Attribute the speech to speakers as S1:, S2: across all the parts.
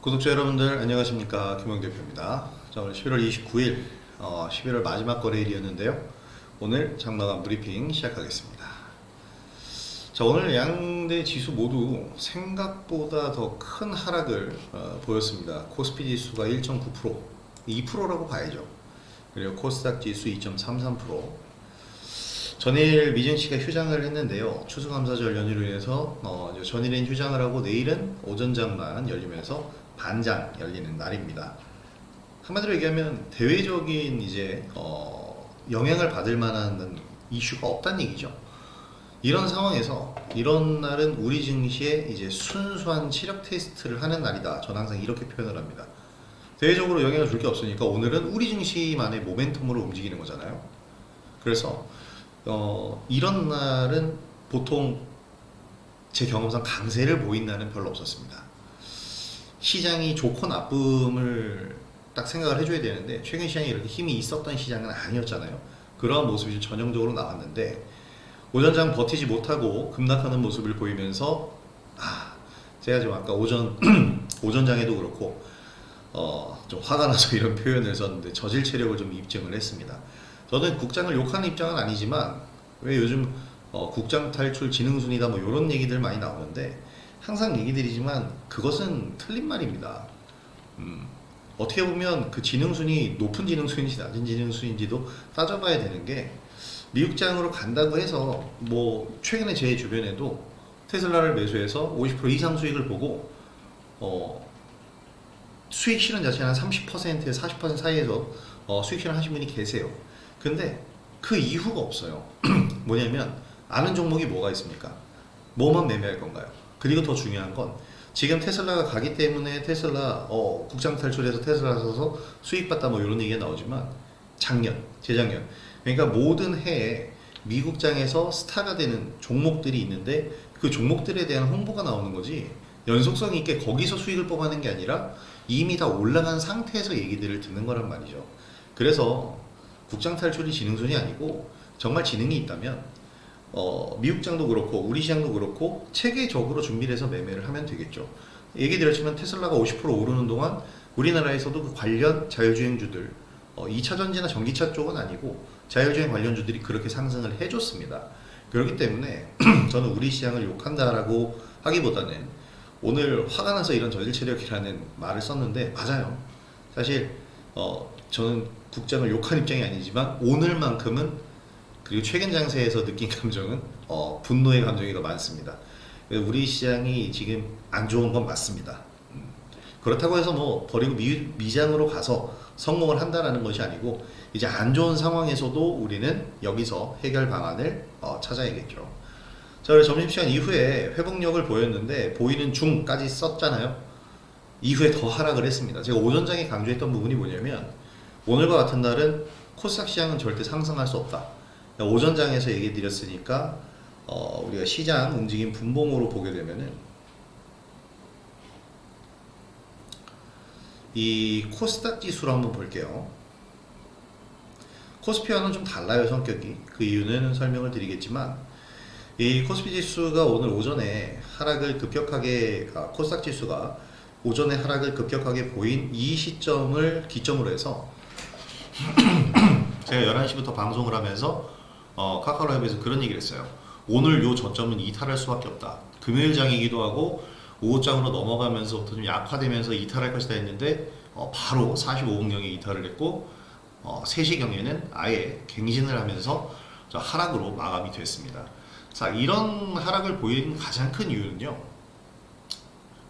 S1: 구독자 여러분들 안녕하십니까, 김영 대표입니다. 자, 오늘 11월 29일 11월 마지막 거래일이었는데요. 오늘 장마감 브리핑 시작하겠습니다. 자, 오늘 양대 지수 모두 생각보다 더 큰 하락을 보였습니다. 코스피 지수가 1.9%, 2%라고 봐야죠. 그리고 코스닥 지수 2.33%. 전일 미증시가 휴장을 했는데요. 추수감사절 연휴로 인해서 전일엔 휴장을 하고 내일은 오전장만 열리면서 반장 열리는 날입니다. 한마디로 얘기하면 대외적인 영향을 받을 만한 이슈가 없다는 얘기죠. 이런 상황에서 이런 날은 우리 증시에 순수한 체력 테스트를 하는 날이다. 저는 항상 이렇게 표현을 합니다. 대외적으로 영향을 줄 게 없으니까 오늘은 우리 증시만의 모멘텀으로 움직이는 거잖아요. 그래서 이런 날은 보통 제 경험상 강세를 보인 날은 별로 없었습니다. 시장이 좋고 나쁨을 딱 생각을 해줘야 되는데 최근 시장이 이렇게 힘이 있었던 시장은 아니었잖아요. 그런 모습이 전형적으로 나왔는데 오전장 버티지 못하고 급락하는 모습을 보이면서 제가 지금 아까 오전장에도 그렇고 좀 화가 나서 이런 표현을 썼는데 저질 체력을 좀 입증을 했습니다. 저는 국장을 욕하는 입장은 아니지만 왜 요즘 국장 탈출 지능순이다 뭐 이런 얘기들 많이 나오는데 항상 얘기 드리지만 그것은 틀린 말입니다. 어떻게 보면 그 지능순이 높은 지능순인지 낮은 지능순인지도 따져봐야 되는 게 미국장으로 간다고 해서 뭐 최근에 제 주변에도 테슬라를 매수해서 50% 이상 수익을 보고 수익 실현 자체는 한 30%에서 40% 사이에서 수익 실현 하신 분이 계세요. 근데 그 이유가 없어요. 뭐냐면 아는 종목이 뭐가 있습니까? 뭐만 매매할 건가요? 그리고 더 중요한 건 지금 테슬라가 가기 때문에 테슬라 국장 탈출해서 테슬라 사서 수익 봤다 뭐 이런 얘기가 나오지만 재작년 그러니까 모든 해에 미국장에서 스타가 되는 종목들이 있는데 그 종목들에 대한 홍보가 나오는 거지 연속성 있게 거기서 수익을 뽑아내는 게 아니라 이미 다 올라간 상태에서 얘기들을 듣는 거란 말이죠. 그래서 국장 탈출이 지능순이 아니고 정말 지능이 있다면 미국장도 그렇고 우리 시장도 그렇고 체계적으로 준비를 해서 매매를 하면 되겠죠. 얘기 드렸지만 테슬라가 50% 오르는 동안 우리나라에서도 그 관련 자율주행주들 2차 전지나 전기차 쪽은 아니고 자율주행 관련주들이 그렇게 상승을 해줬습니다. 그렇기 때문에 저는 우리 시장을 욕한다라고 하기보다는 오늘 화가 나서 이런 저질체력이라는 말을 썼는데 맞아요. 사실 저는 국장을 욕한 입장이 아니지만 오늘만큼은 그리고 최근 장세에서 느낀 감정은 분노의 감정이 더 많습니다. 우리 시장이 지금 안 좋은 건 맞습니다. 그렇다고 해서 뭐 버리고 미장으로 가서 성공을 한다라는 것이 아니고 이제 안 좋은 상황에서도 우리는 여기서 해결 방안을 찾아야겠죠. 자, 그래서 점심시간 이후에 회복력을 보였는데 보이는 중까지 썼잖아요. 이후에 더 하락을 했습니다. 제가 오전장에 강조했던 부분이 뭐냐면 오늘과 같은 날은 코스닥 시장은 절대 상승할 수 없다. 오전장에서 얘기 드렸으니까 우리가 시장 움직임 분봉으로 보게 되면은 이 코스닥 지수로 한번 볼게요. 코스피와는 좀 달라요, 성격이. 그 이유는 설명을 드리겠지만 이 코스피 지수가 오늘 오전에 하락을 급격하게 코스닥 지수가 오전에 하락을 급격하게 보인 이 시점을 기점으로 해서 제가 11시부터 방송을 하면서 카카오 라이브에서 그런 얘기를 했어요. 오늘 요 저점은 이탈할 수밖에 없다. 금요일장이기도 하고 오후장으로 넘어가면서부터 좀 약화되면서 이탈할 것이다 했는데 바로 45분경에 이탈을 했고 3시경에는 아예 갱신을 하면서 하락으로 마감이 됐습니다. 자, 이런 하락을 보인 가장 큰 이유는요.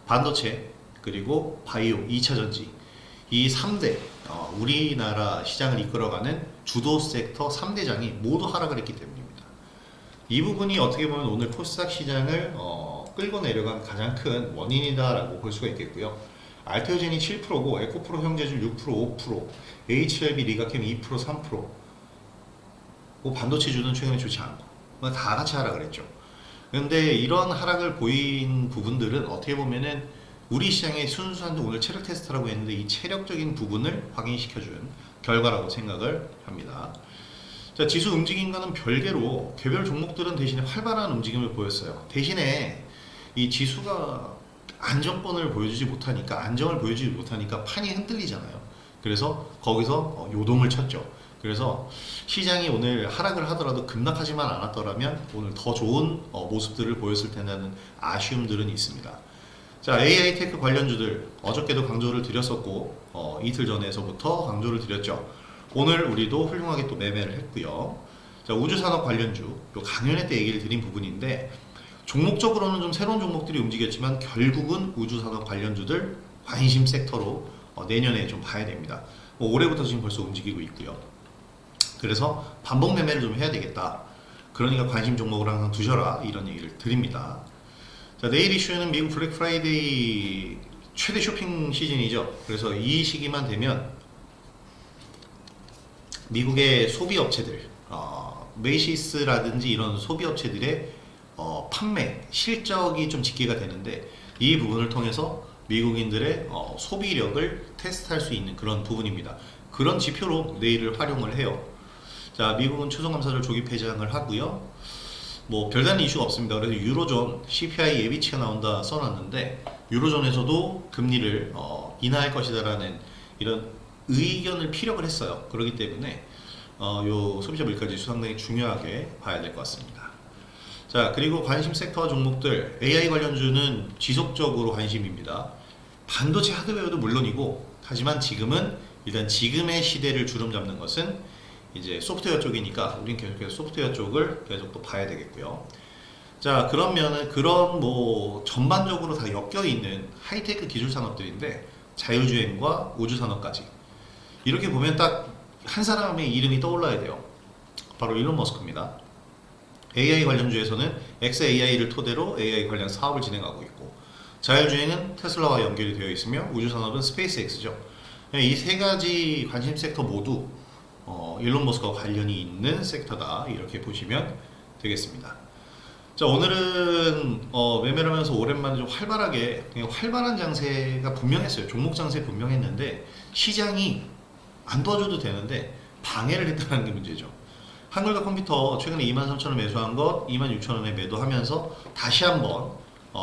S1: 반도체 그리고 바이오 2차 전지 이 3대 우리나라 시장을 이끌어가는 주도 섹터 3대장이 모두 하락을 했기 때문입니다. 이 부분이 어떻게 보면 오늘 코스닥 시장을 끌고 내려간 가장 큰 원인이다라고 볼 수가 있겠고요. 알테오젠이 7%고 에코프로 형제줄 6%, 5%, HLB 리가캠 2%, 3%. 뭐 반도체주는 최근에 좋지 않고 다 같이 하락을 했죠. 그런데 이런 하락을 보인 부분들은 어떻게 보면은 우리 시장의 순수한 오늘 체력 테스트라고 했는데 이 체력적인 부분을 확인시켜준 결과라고 생각을 합니다. 자, 지수 움직임과는 별개로 개별 종목들은 대신에 활발한 움직임을 보였어요. 대신에 이 지수가 안정권을 보여주지 못하니까, 안정을 보여주지 못하니까 판이 흔들리잖아요. 그래서 거기서 요동을 쳤죠. 그래서 시장이 오늘 하락을 하더라도 급락하지만 않았더라면 오늘 더 좋은 모습들을 보였을 텐데는 아쉬움들은 있습니다. 자, AI 테크 관련주들 어저께도 강조를 드렸었고 이틀 전에서부터 강조를 드렸죠. 오늘 우리도 훌륭하게 또 매매를 했고요. 자, 우주산업 관련주, 요 강연회 때 얘기를 드린 부분인데 종목적으로는 좀 새로운 종목들이 움직였지만 결국은 우주산업 관련주들 관심 섹터로 내년에 좀 봐야 됩니다. 올해부터 지금 벌써 움직이고 있고요. 그래서 반복 매매를 좀 해야 되겠다. 그러니까 관심 종목을 항상 두셔라, 이런 얘기를 드립니다. 자, 내일 이슈는 미국 블랙 프라이데이 최대 쇼핑 시즌이죠. 그래서 이 시기만 되면 미국의 소비 업체들, 메이시스라든지 이런 소비 업체들의 판매 실적이 좀 집계가 되는데 이 부분을 통해서 미국인들의 소비력을 테스트할 수 있는 그런 부분입니다. 그런 지표로 내일을 활용을 해요. 자, 미국은 추정감사를 조기 폐장을 하고요. 뭐 별다른 이슈가 없습니다. 그래서 유로존 CPI 예비치가 나온다 써놨는데 유로존에서도 금리를 인하할 것이다라는 이런 의견을 피력을 했어요. 그렇기 때문에 요 소비자 물가지수 상당히 중요하게 봐야 될 것 같습니다. 자, 그리고 관심 섹터 종목들 AI 관련주는 지속적으로 관심입니다. 반도체 하드웨어도 물론이고, 하지만 지금은 일단 지금의 시대를 주름 잡는 것은 이제 소프트웨어 쪽이니까 우린 계속해서 소프트웨어 쪽을 계속 또 봐야 되겠고요. 자, 그러면은 그런 뭐 전반적으로 다 엮여 있는 하이테크 기술 산업들인데 자율주행과 우주 산업까지 이렇게 보면 딱 한 사람의 이름이 떠올라야 돼요. 바로 일론 머스크입니다. AI 관련주에서는 XAI를 토대로 AI 관련 사업을 진행하고 있고, 자율주행은 테슬라와 연결이 되어 있으며 우주산업은 스페이스X죠. 이 세 가지 관심 섹터 모두 일론 머스크와 관련이 있는 섹터다, 이렇게 보시면 되겠습니다. 자, 오늘은 매매를 하면서 오랜만에 좀 활발하게, 그냥 활발한 장세가 분명했어요. 종목 장세 분명했는데 시장이 안 도와줘도 되는데 방해를 했다는 게 문제죠. 한글과 컴퓨터 최근에 23,000원 매수한 것 26,000원에 매도하면서 다시 한번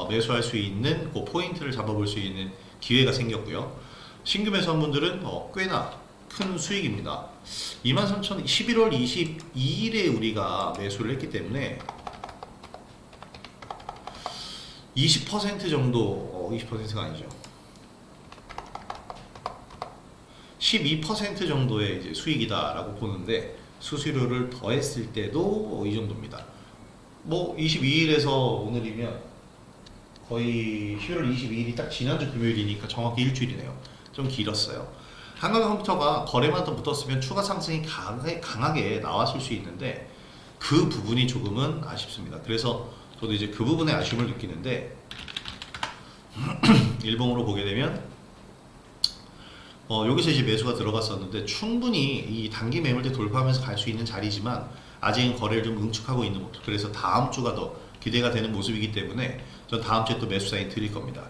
S1: 매수할 수 있는 그 포인트를 잡아볼 수 있는 기회가 생겼고요. 신규 매수한 분들은 꽤나 큰 수익입니다. 23,000원 11월 22일에 우리가 매수를 했기 때문에 20% 정도, 20%가 아니죠. 12% 정도의 이제 수익이다라고 보는데 수수료를 더했을 때도 이 정도입니다. 뭐 22일에서 오늘이면 거의 11월 22일이 딱 지난주 금요일이니까 정확히 일주일이네요. 좀 길었어요. 한강 컴퓨터가 거래만 더 붙었으면 추가 상승이 강하게 나왔을 수 있는데 그 부분이 조금은 아쉽습니다. 그래서 저도 이제 그 부분에 아쉬움을 느끼는데 일봉으로 보게 되면 여기서 이제 매수가 들어갔었는데 충분히 이 단기 매물대 돌파하면서 갈 수 있는 자리지만 아직은 거래를 좀 응축하고 있는 모습. 그래서 다음 주가 더 기대가 되는 모습이기 때문에 전 다음 주에 또 매수 사인 드릴 겁니다.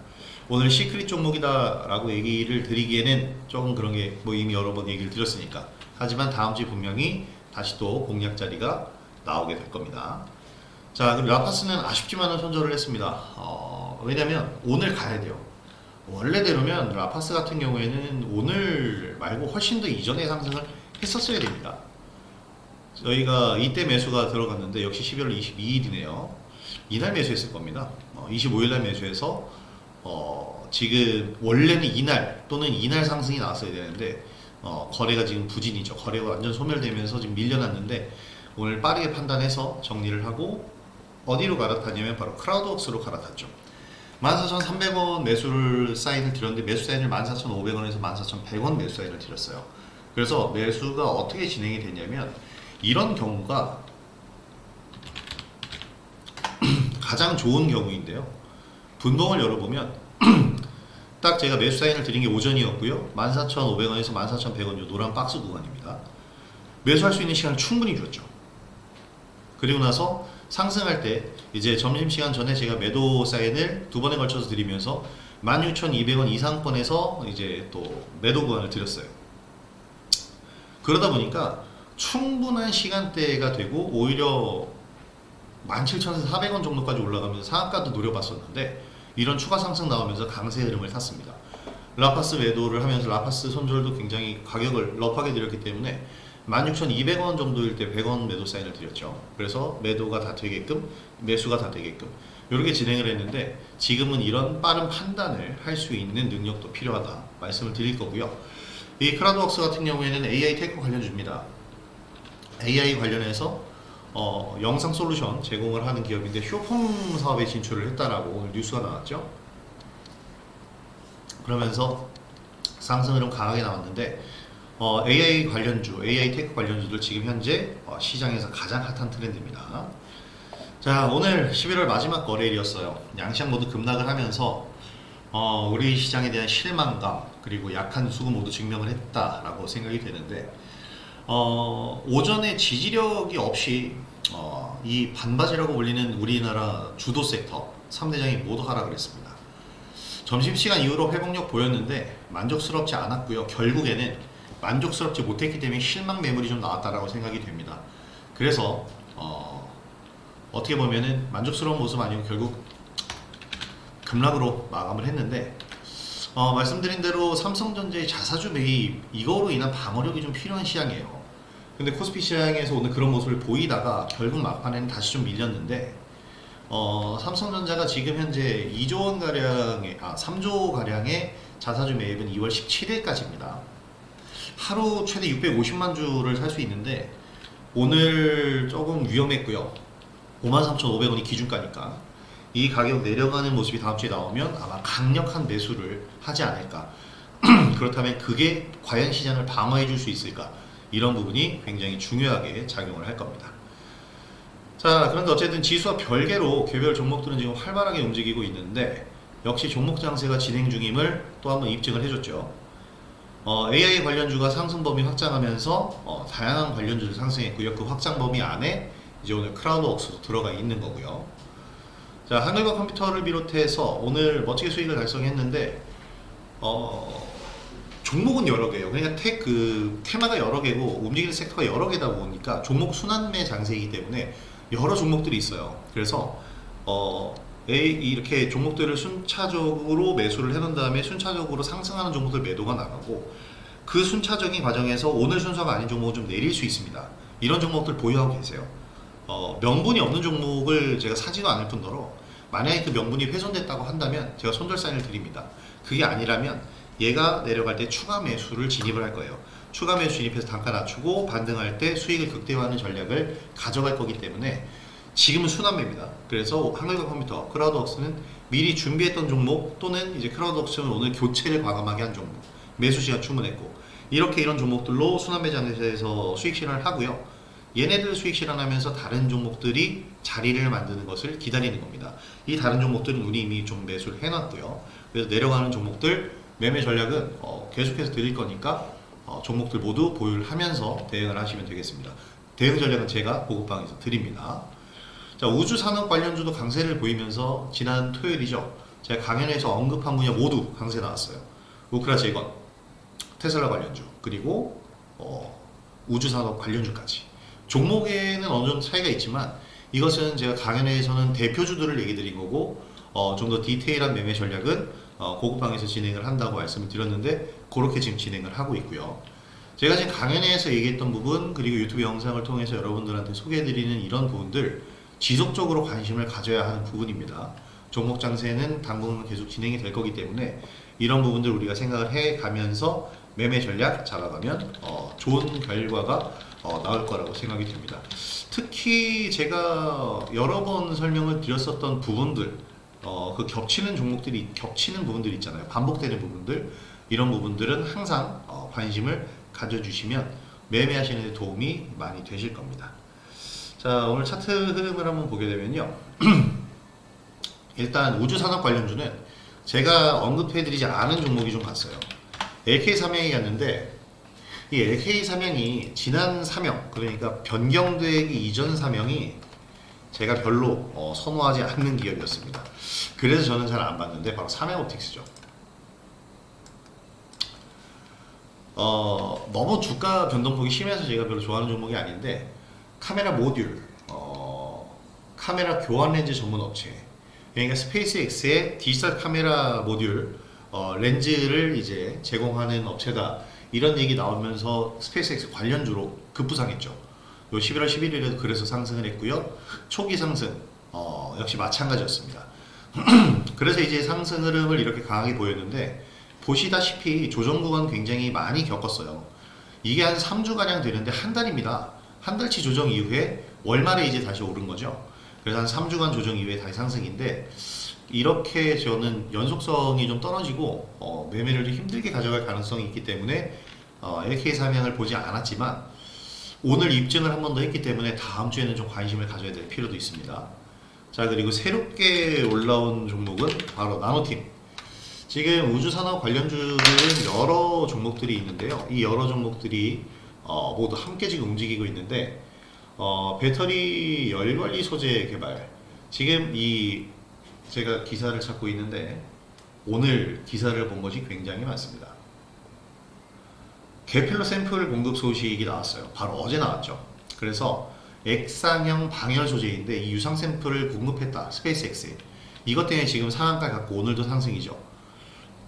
S1: 오늘 시크릿 종목이다 라고 얘기를 드리기에는 조금 그런 게 뭐 이미 여러 번 얘기를 드렸으니까. 하지만 다음 주에 분명히 다시 또 공략 자리가 나오게 될 겁니다. 자, 그리고 라파스는 아쉽지만은 손절을 했습니다. 왜냐면 오늘 가야 돼요. 원래대로면 라파스 같은 경우에는 오늘 말고 훨씬 더 이전에 상승을 했었어야 됩니다. 저희가 이때 매수가 들어갔는데 역시 11월 22일이네요. 이날 매수했을 겁니다. 25일날 매수해서 지금 원래는 이날 또는 이날 상승이 나왔어야 되는데 거래가 지금 부진이죠. 거래가 완전 소멸되면서 지금 밀려났는데 오늘 빠르게 판단해서 정리를 하고 어디로 갈아탔냐면 바로 크라우드웍스로 갈아탔죠. 14,300원 매수를 사인을 드렸는데 매수 사인을 14,500원에서 14,100원 매수 사인을 드렸어요. 그래서 매수가 어떻게 진행이 됐냐면 이런 경우가 가장 좋은 경우인데요. 분봉을 열어보면 딱 제가 매수 사인을 드린 게 오전이었고요. 14,500원에서 14,100원 요 노란 박스 구간입니다. 매수할 수 있는 시간을 충분히 줬죠. 그리고 나서 상승할 때 이제 점심시간 전에 제가 매도 사인을 두 번에 걸쳐서 드리면서 16,200원 이상권에서 이제 또 매도 구간을 드렸어요. 그러다 보니까 충분한 시간대가 되고 오히려 17,400원 정도까지 올라가면서 상한가도 노려봤었는데 이런 추가 상승 나오면서 강세 흐름을 탔습니다. 라파스 매도를 하면서 라파스 손절도 굉장히 가격을 럽하게 드렸기 때문에 16,200원 정도일 때 100원 매도 사인을 드렸죠. 그래서 매도가 다 되게끔, 매수가 다 되게끔 이렇게 진행을 했는데, 지금은 이런 빠른 판단을 할 수 있는 능력도 필요하다 말씀을 드릴 거고요. 이 크라우드웍스 같은 경우에는 AI 테크 관련주입니다. AI 관련해서 영상 솔루션 제공을 하는 기업인데 쇼폼 사업에 진출을 했다라고 오늘 뉴스가 나왔죠. 그러면서 상승 흐름 강하게 나왔는데, AI 관련주, AI 테크 관련주들 지금 현재 시장에서 가장 핫한 트렌드입니다. 자, 오늘 11월 마지막 거래일이었어요. 양시장 모두 급락을 하면서 우리 시장에 대한 실망감 그리고 약한 수급 모두 증명을 했다라고 생각이 되는데, 오전에 지지력이 없이 이 반바지라고 불리는 우리나라 주도 섹터 3대장이 모두 하락을 했습니다. 점심시간 이후로 회복력 보였는데 만족스럽지 않았고요. 결국에는 만족스럽지 못했기 때문에 실망 매물이 좀 나왔다라고 생각이 됩니다. 그래서 어떻게 보면은 만족스러운 모습 아니고 결국 급락으로 마감을 했는데, 말씀드린 대로 삼성전자의 자사주 매입, 이거로 인한 방어력이 좀 필요한 시장이에요. 근데 코스피 시장에서 오늘 그런 모습을 보이다가 결국 막판에는 다시 좀 밀렸는데, 삼성전자가 지금 현재 2조 원 가량의 3조 가량의 자사주 매입은 2월 17일까지입니다. 하루 최대 650만 주를 살 수 있는데 오늘 조금 위험했고요. 53,500원이 기준가니까 이 가격 내려가는 모습이 다음 주에 나오면 아마 강력한 매수를 하지 않을까. 그렇다면 그게 과연 시장을 방어해 줄 수 있을까, 이런 부분이 굉장히 중요하게 작용을 할 겁니다. 자, 그런데 어쨌든 지수와 별개로 개별 종목들은 지금 활발하게 움직이고 있는데, 역시 종목 장세가 진행 중임을 또 한번 입증을 해줬죠. AI 관련주가 상승 범위 확장하면서 다양한 관련주를 상승했고요. 그 확장 범위 안에 이제 오늘 크라우드웍스도 들어가 있는 거고요. 자, 한글과 컴퓨터를 비롯해서 오늘 멋지게 수익을 달성했는데, 종목은 여러 개예요. 그러니까 테마가 여러 개고 움직이는 섹터가 여러 개다 보니까 종목 순환매 장세이기 때문에 여러 종목들이 있어요. 그래서 이렇게 종목들을 순차적으로 매수를 해놓은 다음에 순차적으로 상승하는 종목들 매도가 나가고, 그 순차적인 과정에서 오늘 순서가 아닌 종목을 좀 내릴 수 있습니다. 이런 종목들 보유하고 계세요. 명분이 없는 종목을 제가 사지도 않을 뿐더러 만약에 그 명분이 훼손됐다고 한다면 제가 손절 사인을 드립니다. 그게 아니라면 얘가 내려갈 때 추가 매수를 진입을 할 거예요. 추가 매수 진입해서 단가 낮추고 반등할 때 수익을 극대화하는 전략을 가져갈 거기 때문에 지금은 순환매입니다. 그래서 한글과 컴퓨터, 크라우드웍스는 미리 준비했던 종목, 또는 이제 크라우드웍스는 오늘 교체를 과감하게 한 종목, 매수 시간 주문했고, 이렇게 이런 종목들로 순환매 장세에서 수익 실현을 하고요. 얘네들 수익 실현하면서 다른 종목들이 자리를 만드는 것을 기다리는 겁니다. 이 다른 종목들은 운이 이미 좀 매수를 해놨고요. 그래서 내려가는 종목들 매매 전략은 계속해서 드릴 거니까 종목들 모두 보유를 하면서 대응을 하시면 되겠습니다. 대응 전략은 제가 보급방에서 드립니다. 자, 우주산업 관련주도 강세를 보이면서 지난 토요일이죠. 제가 강연에서 언급한 분야 모두 강세 나왔어요. 우크라 재건, 테슬라 관련주, 그리고 우주산업 관련주까지. 종목에는 어느 정도 차이가 있지만 이것은 제가 강연회에서는 대표주들을 얘기 드린 거고, 좀 더 디테일한 매매 전략은 고급방에서 진행을 한다고 말씀을 드렸는데, 그렇게 지금 진행을 하고 있고요. 제가 지금 강연회에서 얘기했던 부분, 그리고 유튜브 영상을 통해서 여러분들한테 소개해드리는 이런 부분들 지속적으로 관심을 가져야 하는 부분입니다. 종목 장세는 당분간 계속 진행이 될 거기 때문에 이런 부분들 우리가 생각을 해가면서 매매 전략 잡아가면 좋은 결과가 나올 거라고 생각이 됩니다. 특히 제가 여러 번 설명을 드렸었던 부분들, 그 겹치는 종목들이, 겹치는 부분들이 있잖아요. 반복되는 부분들, 이런 부분들은 항상 관심을 가져주시면 매매하시는 데 도움이 많이 되실 겁니다. 자, 오늘 차트 흐름을 한번 보게 되면요. 일단 우주산업 관련주는 제가 언급해드리지 않은 종목이 좀 봤어요. LK삼양이었는데, 이 LK삼양이 지난 사명, 그러니까 변경되기 이전 사명이 제가 별로 선호하지 않는 기업이었습니다. 그래서 저는 잘 안 봤는데 바로 삼양옵틱스죠. 너무 주가 변동폭이 심해서 제가 별로 좋아하는 종목이 아닌데, 카메라 모듈, 카메라 교환 렌즈 전문 업체, 그러니까 스페이스X의 디지털 카메라 모듈 렌즈를 이제 제공하는 업체다, 이런 얘기 나오면서 스페이스X 관련주로 급부상했죠. 요 11월 11일에도 그래서 상승을 했고요. 초기 상승 역시 마찬가지였습니다. 그래서 이제 상승 흐름을 이렇게 강하게 보였는데, 보시다시피 조정 구간 굉장히 많이 겪었어요. 이게 한 3주가량 되는데 한 달입니다. 한 달치 조정 이후에 월말에 이제 다시 오른 거죠. 그래서 한 3주간 조정 이후에 다시 상승인데, 이렇게 저는 연속성이 좀 떨어지고 매매를 좀 힘들게 가져갈 가능성이 있기 때문에 LK 사명을 보지 않았지만, 오늘 입증을 한 번 더 했기 때문에 다음 주에는 좀 관심을 가져야 될 필요도 있습니다. 자, 그리고 새롭게 올라온 종목은 바로 나노팀. 지금 우주산업 관련주들은 여러 종목들이 있는데요. 이 여러 종목들이 모두 함께 지금 움직이고 있는데, 배터리 열관리 소재 개발, 지금 이 제가 기사를 찾고 있는데 오늘 기사를 본 것이 굉장히 많습니다. 개필러 샘플 공급 소식이 나왔어요. 바로 어제 나왔죠. 그래서 액상형 방열 소재인데 이 유상 샘플을 공급했다, 스페이스X에. 이것 때문에 지금 상한가 갖고 오늘도 상승이죠.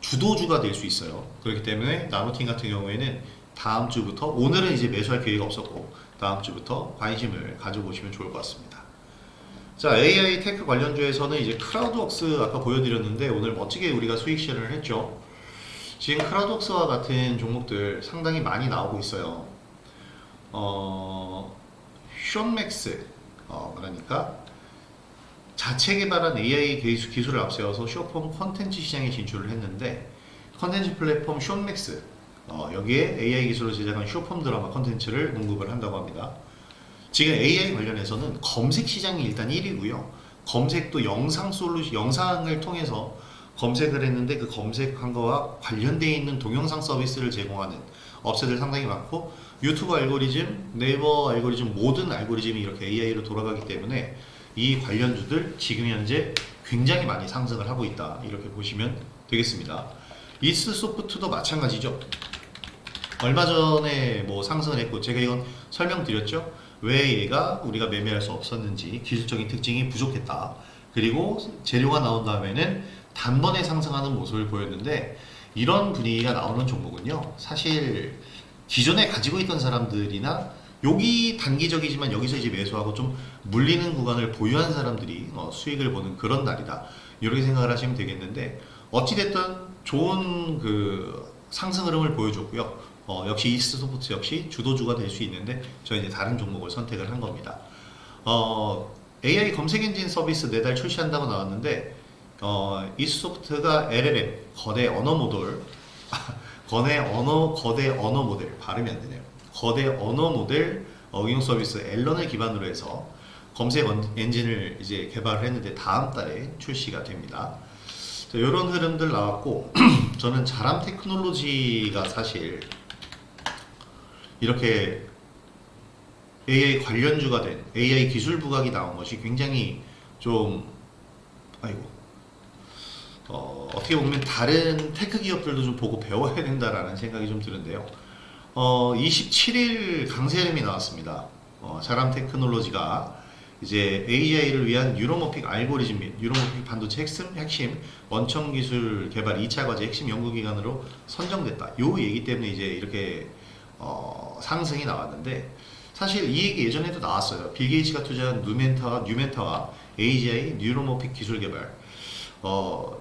S1: 주도주가 될 수 있어요. 그렇기 때문에 나노팀 같은 경우에는 다음 주부터, 오늘은 이제 매수할 기회가 없었고 다음 주부터 관심을 가져보시면 좋을 것 같습니다. 자, AI 테크 관련주에서는 이제 크라우드웍스 아까 보여드렸는데 오늘 멋지게 우리가 수익 실현을 했죠. 지금 크라우드웍스와 같은 종목들 상당히 많이 나오고 있어요. 숏맥스, 그러니까 자체 개발한 AI 기술을 앞세워서 숏폼 콘텐츠 시장에 진출을 했는데, 콘텐츠 플랫폼 숏맥스, 여기에 AI 기술로 제작한 숏폼 드라마 콘텐츠를 공급을 한다고 합니다. 지금 AI 관련해서는 검색 시장이 일단 1위고요. 검색도 영상을 통해서 검색을 했는데 그 검색한 거와 관련되어 있는 동영상 서비스를 제공하는 업체들 상당히 많고, 유튜브 알고리즘, 네이버 알고리즘, 모든 알고리즘이 이렇게 AI로 돌아가기 때문에 이 관련주들 지금 현재 굉장히 많이 상승을 하고 있다, 이렇게 보시면 되겠습니다. 이스소프트도 마찬가지죠. 얼마 전에 뭐 상승을 했고, 제가 이건 설명드렸죠. 왜 얘가 우리가 매매할 수 없었는지, 기술적인 특징이 부족했다. 그리고 재료가 나온 다음에는 단번에 상승하는 모습을 보였는데, 이런 분위기가 나오는 종목은요, 사실 기존에 가지고 있던 사람들이나 여기 단기적이지만 여기서 이제 매수하고 좀 물리는 구간을 보유한 사람들이 수익을 보는 그런 날이다, 이렇게 생각을 하시면 되겠는데, 어찌됐든 좋은 그 상승 흐름을 보여줬고요. 역시 이스소프트 역시 주도주가 될 수 있는데 저는 이제 다른 종목을 선택을 한 겁니다. AI 검색 엔진 서비스 내달 출시한다고 나왔는데, 이스소프트가 LLM 거대 언어 모델 거대 언어 모델, 발음이 안 되네요. 거대 언어 모델 응용 서비스 앨런을 기반으로 해서 검색 엔진을 이제 개발을 했는데 다음 달에 출시가 됩니다. 자, 이런 흐름들 나왔고 저는 자람 테크놀로지가 사실 이렇게 AI 관련주가 된 AI 기술 부각이 나온 것이 굉장히 좀 어떻게 보면 다른 테크 기업들도 좀 보고 배워야 된다라는 생각이 좀 드는데요. 27일 강세 흐름이 나왔습니다. 자람 테크놀로지가 이제 AI를 위한 뉴로모픽 알고리즘 및 뉴로모픽 반도체 핵심 원천 기술 개발 2차 과제 핵심 연구기관으로 선정됐다, 요 얘기 때문에 이제 이렇게 상승이 나왔는데, 사실 이 얘기 예전에도 나왔어요. 빌 게이츠가 투자한 뉴멘타와 AGI 뉴로모픽 기술 개발.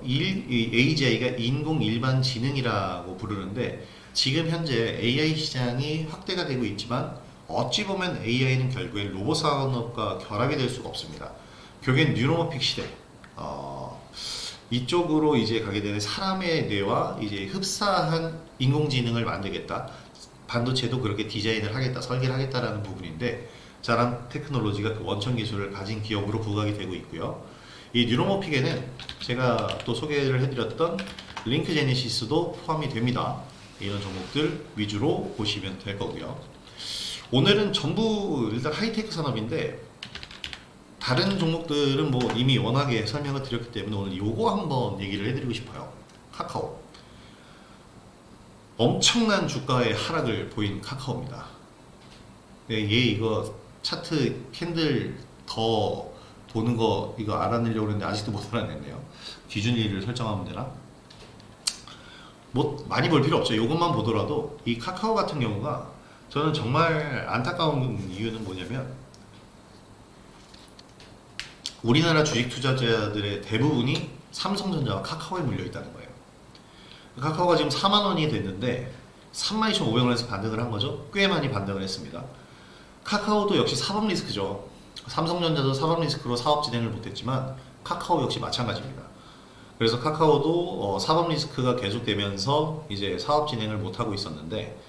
S1: AGI가 인공 일반 지능이라고 부르는데, 지금 현재 AI 시장이 확대가 되고 있지만 어찌 보면 AI는 결국엔 로봇 산업과 결합이 될 수가 없습니다. 결국엔 뉴로모픽 시대, 이쪽으로 이제 가게 되는 사람의 뇌와 이제 흡사한 인공지능을 만들겠다, 반도체도 그렇게 디자인을 하겠다, 설계를 하겠다라는 부분인데, 자람 테크놀로지가 그 원천 기술을 가진 기업으로 부각이 되고 있고요. 이 뉴로모픽에는 제가 또 소개를 해드렸던 링크 제네시스도 포함이 됩니다. 이런 종목들 위주로 보시면 될 거고요. 오늘은 전부 일단 하이테크 산업인데, 다른 종목들은 뭐 이미 워낙에 설명을 드렸기 때문에 오늘 요거 한번 얘기를 해드리고 싶어요. 카카오. 엄청난 주가의 하락을 보인 카카오입니다. 네, 얘 이거 차트 캔들 더 보는 거 이거 알아내려고 했는데 아직도 못 알아냈네요. 기준일을 설정하면 되나? 뭐 많이 볼 필요 없죠. 이것만 보더라도 이 카카오 같은 경우가 저는 정말 안타까운 이유는 뭐냐면 우리나라 주식 투자자들의 대부분이 삼성전자와 카카오에 물려 있다는 거예요. 카카오가 지금 4만 원이 됐는데 32,500원에서 반등을 한 거죠. 꽤 많이 반등을 했습니다. 카카오도 역시 사법 리스크죠. 삼성전자도 사법 리스크로 사업 진행을 못했지만 카카오 역시 마찬가지입니다. 그래서 카카오도 사법 리스크가 계속되면서 이제 사업 진행을 못하고 있었는데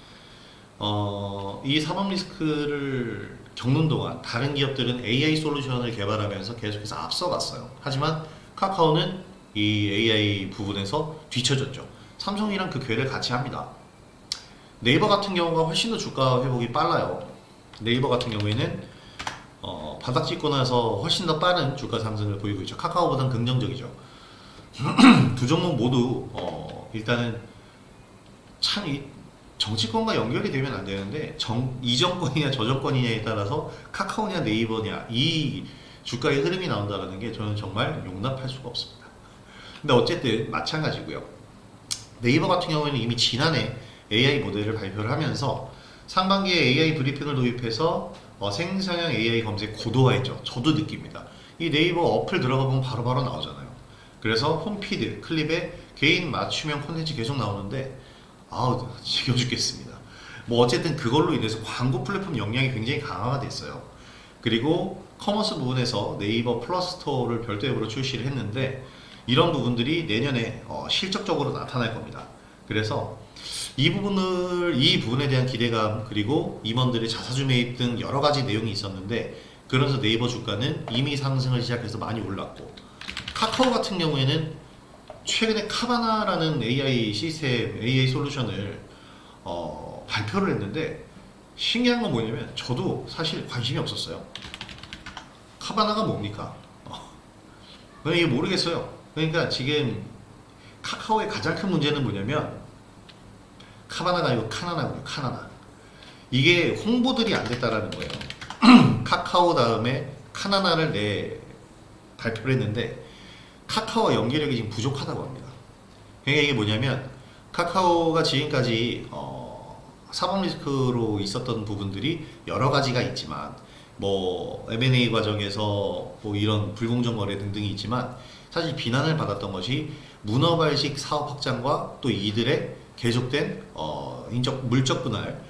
S1: 이 사법 리스크를 겪는 동안 다른 기업들은 AI 솔루션을 개발하면서 계속해서 앞서갔어요. 하지만 카카오는 이 AI 부분에서 뒤처졌죠. 삼성이랑 그 궤를 같이 합니다. 네이버 같은 경우가 훨씬 더 주가 회복이 빨라요. 네이버 같은 경우에는 바닥 찍고 나서 훨씬 더 빠른 주가 상승을 보이고 있죠. 카카오보다는 긍정적이죠. 두 종목 모두 일단은 참 이 정치권과 연결이 되면 안 되는데 이 정권이냐 저 정권이냐에 따라서 카카오냐 네이버냐 이 주가의 흐름이 나온다는 게 저는 정말 용납할 수가 없습니다. 근데 어쨌든 마찬가지고요. 네이버 같은 경우에는 이미 지난해 AI 모델을 발표를 하면서 상반기에 AI 브리핑을 도입해서 생성형 AI 검색 고도화했죠. 저도 느낍니다. 이 네이버 어플 들어가 보면 바로바로 나오잖아요. 그래서 홈피드, 클립에 개인 맞춤형 콘텐츠 계속 나오는데 아우 지겨 죽겠습니다. 뭐 어쨌든 그걸로 인해서 광고 플랫폼 역량이 굉장히 강화가 됐어요. 그리고 커머스 부분에서 네이버 플러스 스토어를 별도 앱으로 출시를 했는데 이런 부분들이 내년에 실적적으로 나타날 겁니다. 그래서 이 부분에 대한 기대감 그리고 임원들의 자사주 매입 등 여러 가지 내용이 있었는데 그러면서 네이버 주가는 이미 상승을 시작해서 많이 올랐고 카카오 같은 경우에는 최근에 카바나라는 AI 시스템, AI 솔루션을 발표를 했는데 신기한 건 뭐냐면 저도 사실 관심이 없었어요. 카바나가 뭡니까? 이게 모르겠어요. 그러니까 지금 카카오의 가장 큰 문제는 뭐냐면 카바나가 아니고 카나나군요. 카나나. 이게 홍보들이 안 됐다라는 거예요. 카카오 다음에 카나나를 발표를 했는데 카카오와 연계력이 지금 부족하다고 합니다. 그러니까 이게 뭐냐면 카카오가 지금까지 사법 리스크로 있었던 부분들이 여러 가지가 있지만 뭐 M&A 과정에서 뭐 이런 불공정 거래 등등이 있지만 사실 비난을 받았던 것이 문어발식 사업 확장과 또 이들의 계속된 물적 분할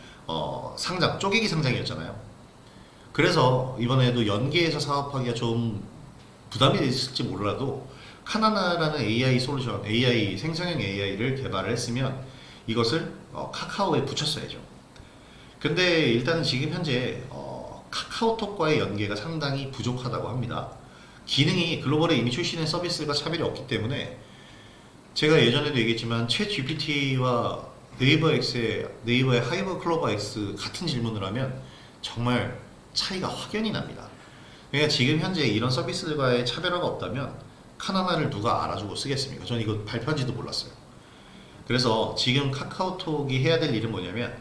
S1: 상장 쪼개기 상장이었잖아요. 그래서 이번에도 연계해서 사업하기가 좀 부담이 됐을지 몰라도 카나나라는 AI 솔루션, AI 생성형 AI를 개발을 했으면 이것을 카카오에 붙였어야죠. 근데 일단은 지금 현재 카카오톡과의 연계가 상당히 부족하다고 합니다. 기능이 글로벌에 이미 출시된 서비스가 차별이 없기 때문에 제가 예전에도 얘기했지만 챗 GPT와 네이버의 하이버 클로버 X 같은 질문을 하면 정말 차이가 확연히 납니다. 그러니까 지금 현재 이런 서비스들과의 차별화가 없다면 카나나를 누가 알아주고 쓰겠습니까? 저는 이거 발표한지도 몰랐어요. 그래서 지금 카카오톡이 해야 될 일은 뭐냐면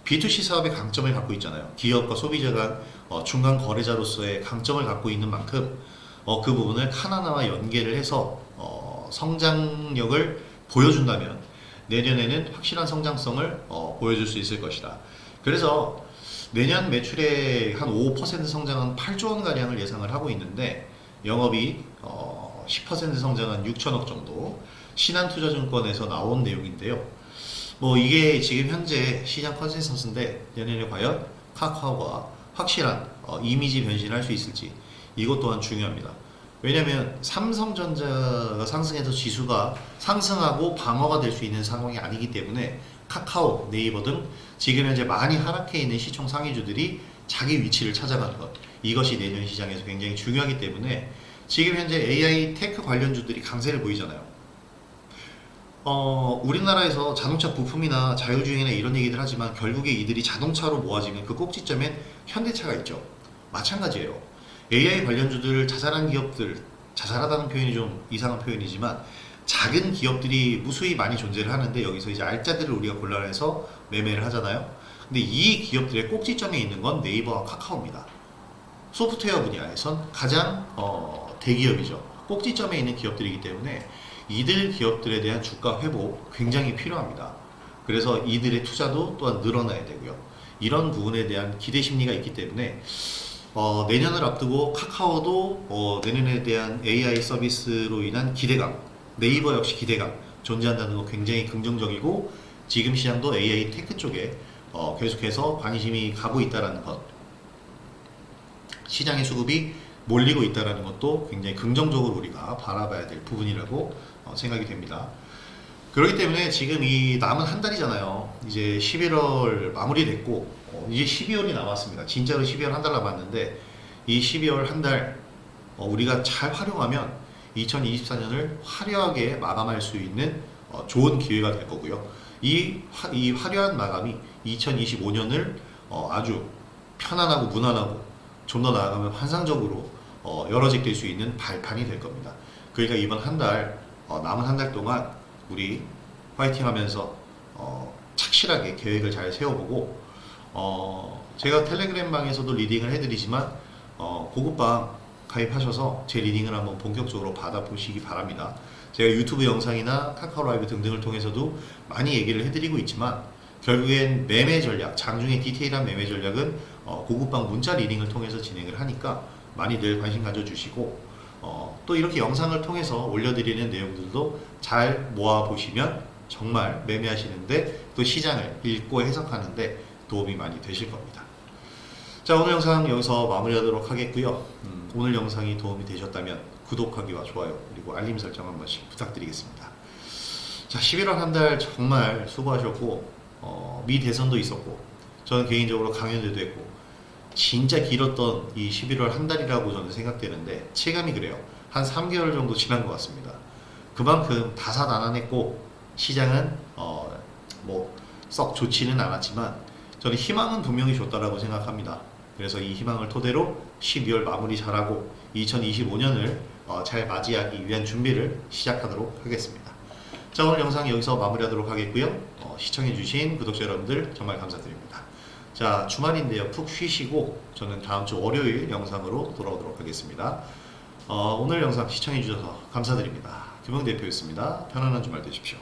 S1: B2C 사업의 강점을 갖고 있잖아요. 기업과 소비자 간 중간 거래자로서의 강점을 갖고 있는 만큼 그 부분을 카나나와 연계를 해서 성장력을 보여준다면 내년에는 확실한 성장성을 보여줄 수 있을 것이다. 그래서 내년 매출의 한 5% 성장한 8조 원 가량을 예상을 하고 있는데 영업이 10% 성장한 6천억 정도 신한투자증권에서 나온 내용인데요. 뭐 이게 지금 현재 시장 컨센서스인데 내년에 과연 카카오가 확실한 이미지 변신을 할 수 있을지 이것 또한 중요합니다. 왜냐하면 삼성전자가 상승해서 지수가 상승하고 방어가 될 수 있는 상황이 아니기 때문에 카카오, 네이버 등 지금 현재 많이 하락해 있는 시총 상위주들이 자기 위치를 찾아가는 것 이것이 내년 시장에서 굉장히 중요하기 때문에 지금 현재 AI 테크 관련주들이 강세를 보이잖아요. 우리나라에서 자동차 부품이나 자율주행이나 이런 얘기들 하지만 결국에 이들이 자동차로 모아지면 그 꼭지점엔 현대차가 있죠. 마찬가지예요. AI 관련주들 자잘한 기업들, 자잘하다는 표현이 좀 이상한 표현이지만 작은 기업들이 무수히 많이 존재를 하는데 여기서 이제 알짜들을 우리가 골라내서 매매를 하잖아요. 근데 이 기업들의 꼭지점에 있는 건 네이버와 카카오입니다. 소프트웨어 분야에선 가장 대기업이죠. 꼭지점에 있는 기업들이기 때문에 이들 기업들에 대한 주가 회복 굉장히 필요합니다. 그래서 이들의 투자도 또한 늘어나야 되고요. 이런 부분에 대한 기대 심리가 있기 때문에 내년을 앞두고 카카오도 내년에 대한 AI 서비스로 인한 기대감, 네이버 역시 기대감 존재한다는 거 굉장히 긍정적이고, 지금 시장도 AI 테크 쪽에 계속해서 관심이 가고 있다는 것, 시장의 수급이 몰리고 있다는 것도 굉장히 긍정적으로 우리가 바라봐야 될 부분이라고 생각이 됩니다. 그렇기 때문에 지금 이 남은 한 달이잖아요. 이제 11월 마무리됐고 이제 12월이 남았습니다. 진짜로 12월 한 달 남았는데, 이 12월 한 달 우리가 잘 활용하면 2024년을 화려하게 마감할 수 있는 좋은 기회가 될 거고요. 이 화려한 마감이 2025년을 아주 편안하고 무난하고 좀 더 나아가면 환상적으로 열어질 수 있는 발판이 될 겁니다. 그러니까 이번 한 달, 남은 한 달 동안 우리 화이팅 하면서 착실하게 계획을 잘 세워보고, 제가 텔레그램 방에서도 리딩을 해드리지만 고급방 가입하셔서 제 리딩을 한번 본격적으로 받아보시기 바랍니다. 제가 유튜브 영상이나 카카오 라이브 등등을 통해서도 많이 얘기를 해드리고 있지만, 결국엔 매매 전략, 장중에 디테일한 매매 전략은 고급방 문자 리딩을 통해서 진행을 하니까 많이들 관심 가져주시고, 또 이렇게 영상을 통해서 올려드리는 내용들도 잘 모아보시면 정말 매매하시는데 또 시장을 읽고 해석하는데 도움이 많이 되실 겁니다. 자, 오늘 영상 여기서 마무리하도록 하겠고요. 오늘 영상이 도움이 되셨다면 구독하기와 좋아요 그리고 알림 설정 한 번씩 부탁드리겠습니다. 자, 11월 한 달 정말 수고하셨고, 미 대선도 있었고, 저는 개인적으로 강연회도 했고, 진짜 길었던 이 11월 한 달이라고 저는 생각되는데, 체감이 그래요. 한 3개월 정도 지난 것 같습니다. 그만큼 다사다난했고, 시장은 썩 좋지는 않았지만 저는 희망은 분명히 줬다라고 생각합니다. 그래서 이 희망을 토대로 12월 마무리 잘하고 2025년을 잘 맞이하기 위한 준비를 시작하도록 하겠습니다. 자, 오늘 영상 여기서 마무리하도록 하겠고요. 시청해주신 구독자 여러분들 정말 감사드립니다. 자, 주말인데요. 푹 쉬시고 저는 다음 주 월요일 영상으로 돌아오도록 하겠습니다. 오늘 영상 시청해주셔서 감사드립니다. 김영대표였습니다. 편안한 주말 되십시오.